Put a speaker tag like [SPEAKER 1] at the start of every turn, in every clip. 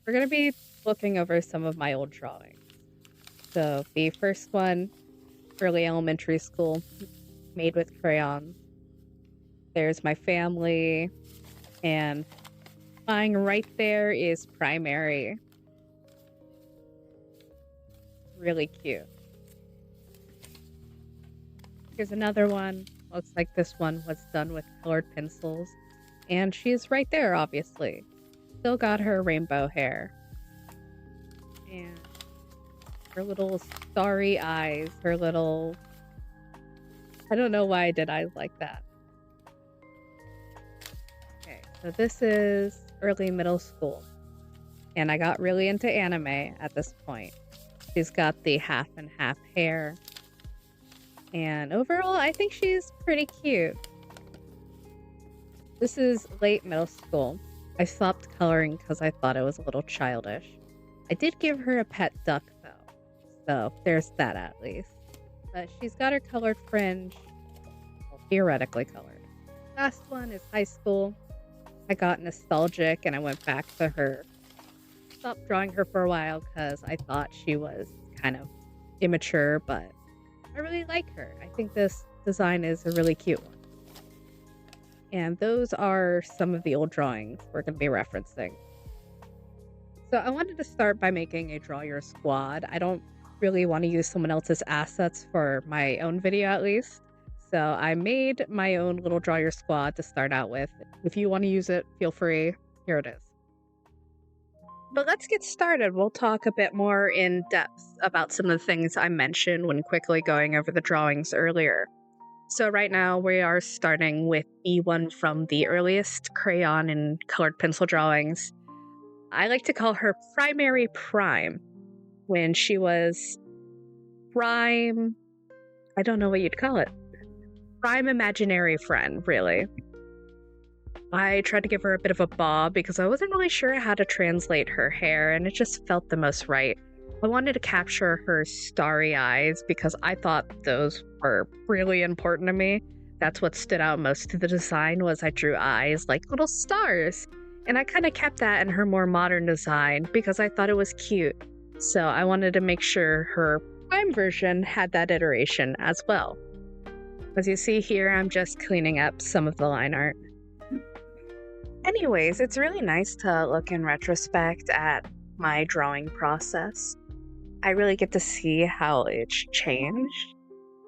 [SPEAKER 1] We're going to be looking over some of my old drawings. So the first one, early elementary school, made with crayons. There's my family, and lying right there is primary. Really cute. Here's another one. Looks like this one was done with colored pencils. And she's right there, obviously. Still got her rainbow hair. And her little starry eyes, her little... I don't know why I did eyes like that. Okay, so this is early middle school. And I got really into anime at this point. She's got the half and half hair. And overall, I think she's pretty cute. This is late middle school. I stopped coloring because I thought it was a little childish. I did give her a pet duck, though. So there's that at least. But she's got her colored fringe. Well, theoretically colored. Last one is high school. I got nostalgic and I went back to her. Stopped drawing her for a while because I thought she was kind of immature, but I really like her. I think this design is a really cute one. And those are some of the old drawings we're going to be referencing. So I wanted to start by making a draw your squad. I don't really want to use someone else's assets for my own video at least. So I made my own little draw your squad to start out with. If you want to use it, feel free. Here it is. But let's get started. We'll talk a bit more in depth about some of the things I mentioned when quickly going over the drawings earlier. So right now we are starting with the one from the earliest crayon and colored pencil drawings. I like to call her Primary Prime. When she was prime... I don't know what you'd call it. Prime imaginary friend, really. I tried to give her a bit of a bob because I wasn't really sure how to translate her hair, and it just felt the most right. I wanted to capture her starry eyes because I thought those were really important to me. That's what stood out most to the design was I drew eyes like little stars. And I kind of kept that in her more modern design because I thought it was cute. So I wanted to make sure her prime version had that iteration as well. As you see here, I'm just cleaning up some of the line art. Anyways, it's really nice to look in retrospect at my drawing process. I really get to see how it's changed.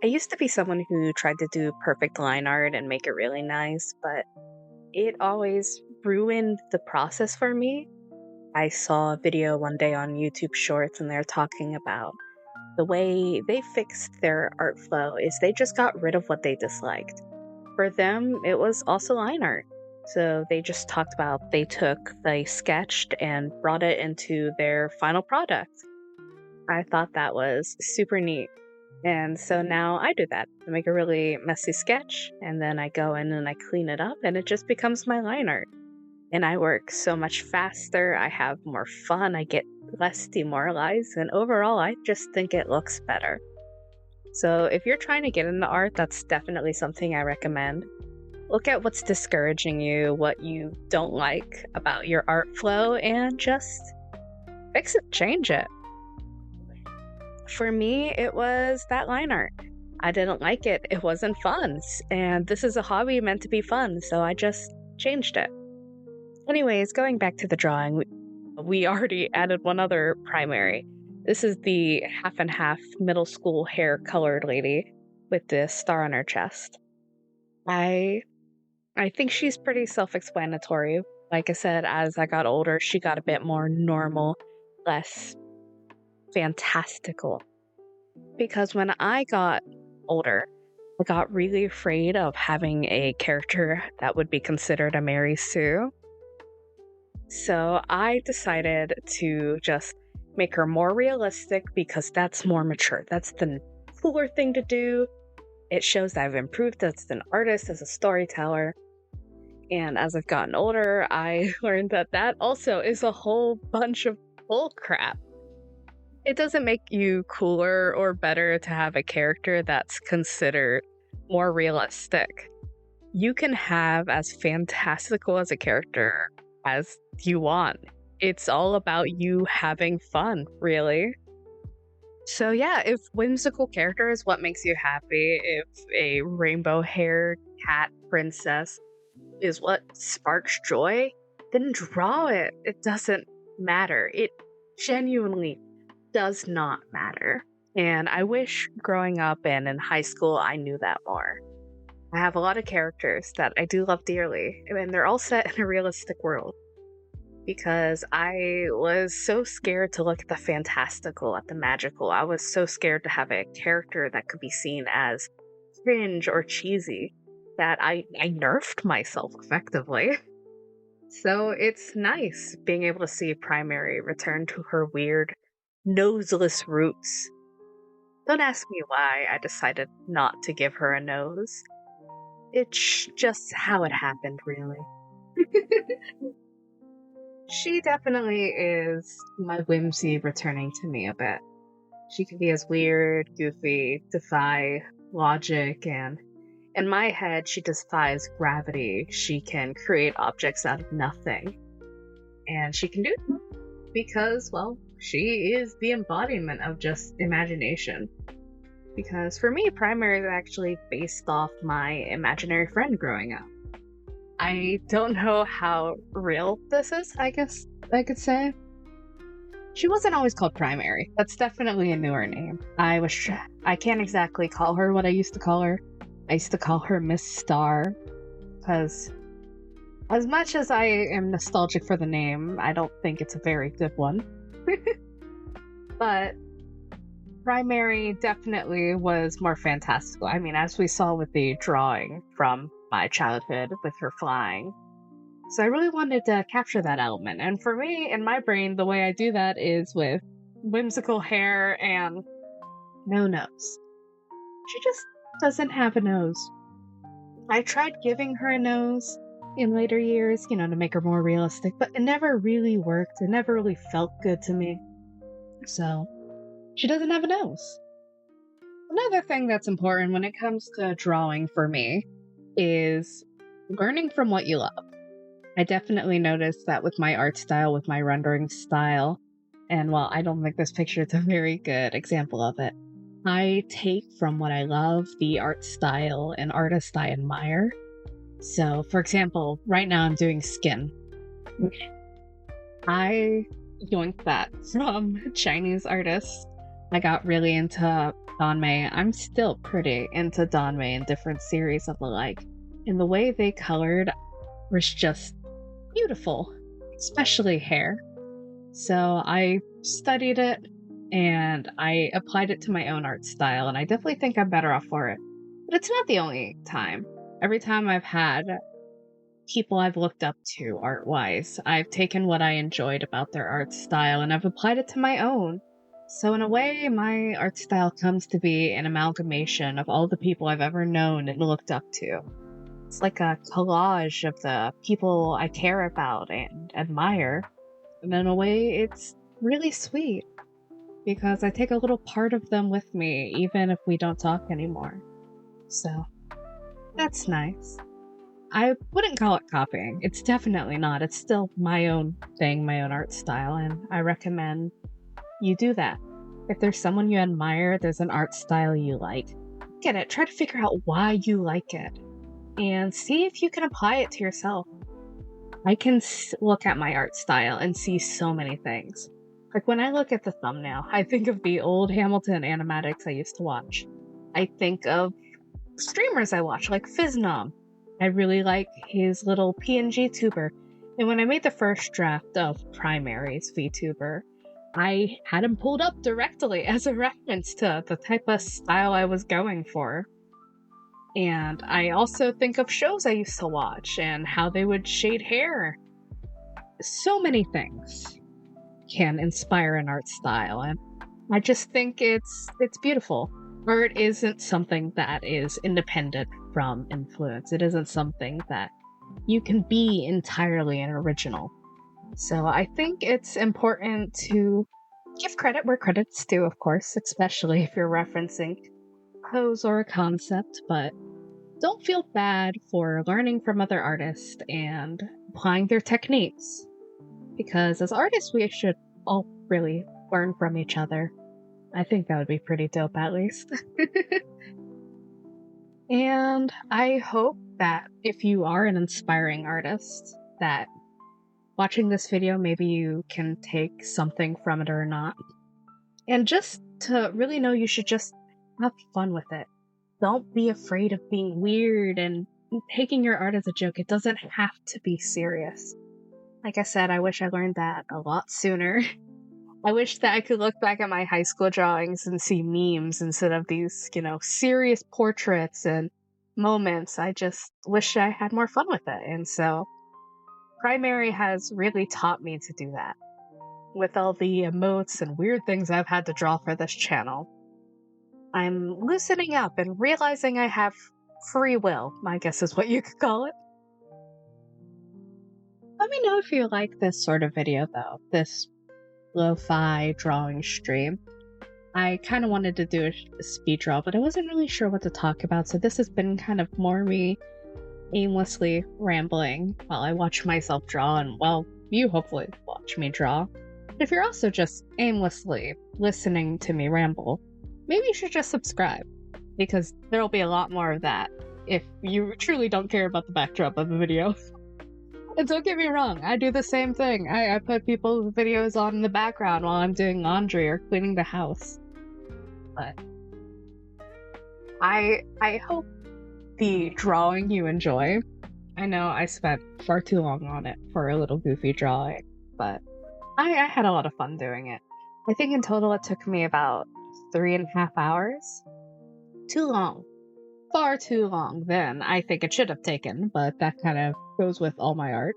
[SPEAKER 1] I used to be someone who tried to do perfect line art and make it really nice, but it always ruined the process for me. I saw a video one day on YouTube Shorts and they're talking about the way they fixed their art flow is they just got rid of what they disliked. For them, it was also line art. So they just talked about they sketched and brought it into their final product. I thought that was super neat. And so now I do that. I make a really messy sketch, and then I go in and I clean it up, and it just becomes my line art. And I work so much faster, I have more fun, I get less demoralized, and overall I just think it looks better. So if you're trying to get into art, that's definitely something I recommend. Look at what's discouraging you, what you don't like about your art flow, and just fix it, change it. For me, it was that line art. I didn't like it. It wasn't fun. And this is a hobby meant to be fun, so I just changed it. Anyways, going back to the drawing, we already added one other primary. This is the half and half middle school hair colored lady with the star on her chest. I think she's pretty self-explanatory. Like I said, as I got older, she got a bit more normal, less fantastical. Because when I got older, I got really afraid of having a character that would be considered a Mary Sue. So I decided to just make her more realistic because that's more mature. That's the cooler thing to do. It shows that I've improved as an artist, as a storyteller. And as I've gotten older, I learned that that also is a whole bunch of bull crap. It doesn't make you cooler or better to have a character that's considered more realistic. You can have as fantastical as a character as you want.
[SPEAKER 2] It's all about you having fun, really. So yeah, if whimsical character is what makes you happy, if a rainbow haired cat princess is what sparks joy, then draw it. It doesn't matter. It genuinely does not matter. And I wish growing up and in high school I knew that more. I have a lot of characters that I do love dearly, and they're all set in a realistic world because I was so scared to look at the fantastical, at the magical. I was so scared to have a character that could be seen as cringe or cheesy that I nerfed myself effectively. So it's nice being able to see Primary return to her weird, noseless roots. Don't ask me why I decided not to give her a nose. It's just how it happened, really. She definitely is my whimsy returning to me a bit. She can be as weird, goofy, defy logic, and in my head, she defies gravity. She can create objects out of nothing. And she can do it because, well, she is the embodiment of just imagination. Because for me, Primary is actually based off my imaginary friend growing up. I don't know how real this is, I guess I could say. She wasn't always called Primary. That's definitely a newer name. I can't exactly call her what I used to call her. I used to call her Miss Star, because as much as I am nostalgic for the name, I don't think it's a very good one. But Primary definitely was more fantastical. I mean, as we saw with the drawing from my childhood with her flying. So I really wanted to capture that element. And for me, in my brain, the way I do that is with whimsical hair and no nose. She just doesn't have a nose. I tried giving her a nose in later years, to make her more realistic, but it never really worked. It never really felt good to me. So, she doesn't have a nose. Another thing that's important when it comes to drawing for me is learning from what you love. I definitely noticed that with my art style, with my rendering style, and while I don't think this picture is a very good example of it, I take from what I love the art style and artist I admire. So, for example, right now I'm doing skin. I yoinked that from Chinese artists. I got really into Danmei. I'm still pretty into Danmei and different series of the like. And the way they colored was just beautiful, especially hair. So I studied it and I applied it to my own art style, and I definitely think I'm better off for it. But it's not the only time. Every time I've had people I've looked up to art-wise, I've taken what I enjoyed about their art style and I've applied it to my own. So in a way, my art style comes to be an amalgamation of all the people I've ever known and looked up to. It's like a collage of the people I care about and admire. And in a way, it's really sweet because I take a little part of them with me, even if we don't talk anymore. So, that's nice. I wouldn't call it copying. It's definitely not. It's still my own thing, my own art style, and I recommend you do that. If there's someone you admire, there's an art style you like, get it. Try to figure out why you like it, and see if you can apply it to yourself. I can look at my art style and see so many things. Like when I look at the thumbnail, I think of the old Hamilton animatics I used to watch. I think of streamers I watch, like Fiznom. I really like his little PNG tuber. And when I made the first draft of Primary's VTuber, I had him pulled up directly as a reference to the type of style I was going for. And I also think of shows I used to watch and how they would shade hair. So many things can inspire an art style, and I just think it's beautiful. Art isn't something that is independent from influence. It isn't something that you can be entirely an original. So I think it's important to give credit where credit's due, of course, especially if you're referencing a pose or a concept, but don't feel bad for learning from other artists and applying their techniques. because as artists, we should all really learn from each other. I think that would be pretty dope, at least. And I hope that if you are an inspiring artist, that watching this video, maybe you can take something from it or not. And just to really know, you should just have fun with it. Don't be afraid of being weird and taking your art as a joke. It doesn't have to be serious. Like I said, I wish I learned that a lot sooner. I wish that I could look back at my high school drawings and see memes instead of these, serious portraits and moments. I just wish I had more fun with it. And so primary has really taught me to do that. With all the emotes and weird things I've had to draw for this channel, I'm loosening up and realizing I have free will, I guess is what you could call it. Let me know if you like this sort of video, though, this lo-fi drawing stream. I kind of wanted to do a speed draw, but I wasn't really sure what to talk about, so this has been kind of more me aimlessly rambling while I watch myself draw, and, well, you hopefully watch me draw. But if you're also just aimlessly listening to me ramble, maybe you should just subscribe, because there'll be a lot more of that if you truly don't care about the backdrop of the video. And don't get me wrong, I do the same thing. I put people's videos on in the background while I'm doing laundry or cleaning the house. But I hope the drawing you enjoy. I know I spent far too long on it for a little goofy drawing, but I had a lot of fun doing it. I think in total it took me about 3.5 hours. Too long. Far too long than I think it should have taken, but that kind of goes with all my art.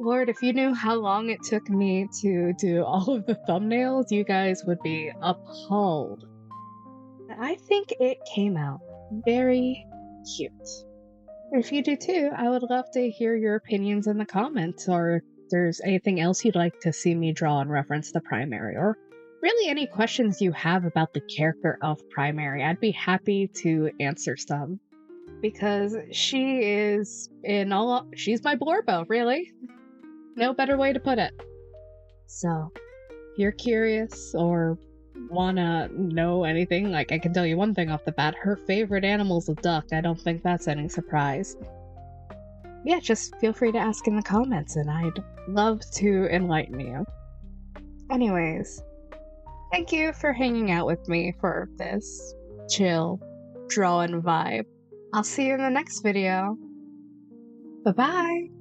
[SPEAKER 2] Lord, if you knew how long it took me to do all of the thumbnails, you guys would be appalled. I think it came out very cute. If you do too, I would love to hear your opinions in the comments, or if there's anything else you'd like to see me draw in reference to Primary, or really any questions you have about the character of Primary. I'd be happy to answer some, because she is, she's my Blorbo, really. No better way to put it. So, if you're curious or wanna know anything, like, I can tell you one thing off the bat, her favorite animal's a duck. I don't think that's any surprise. Yeah, just feel free to ask in the comments, and I'd love to enlighten you. Anyways, thank you for hanging out with me for this chill, drawing vibe. I'll see you in the next video. Bye-bye!